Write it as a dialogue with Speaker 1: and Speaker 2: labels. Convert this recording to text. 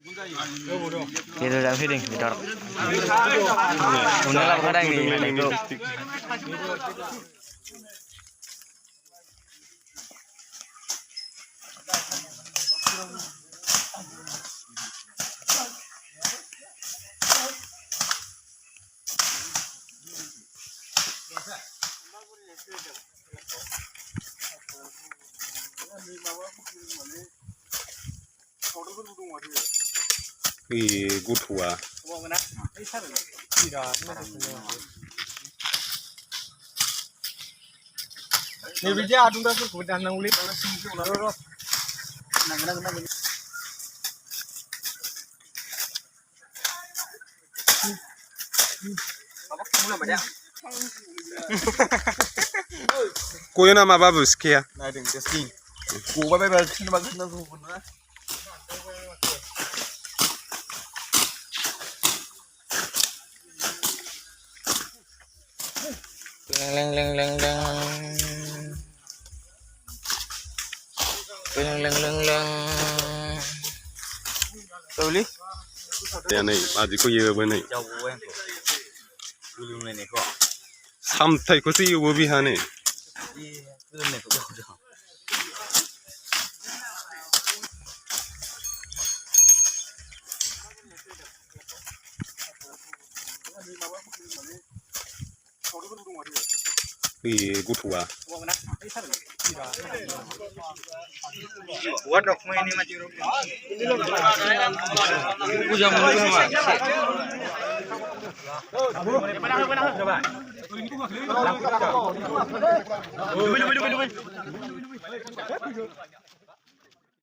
Speaker 1: Kira dah feeding, betul. Unda lah kadang ni, itu.
Speaker 2: Gutua.
Speaker 3: Ni bija adung dah tu dah nang ulit. Nang.
Speaker 2: Kau yang nama apa sekian?
Speaker 3: Nah, dengan testing. Kau apa sini bagus nang tu pun na.
Speaker 1: Leng. Tahu li?
Speaker 2: Dia ni, adik kau ye apa ni?
Speaker 3: Jauh kan tu. Belum ni kau.
Speaker 2: Sampai kau sih ye apa bihane?
Speaker 3: Iya, belum ni tu jauh.
Speaker 2: Gutua.
Speaker 3: Buat dokumen ini macam tu.
Speaker 1: Puja mulu sama.
Speaker 3: Coba.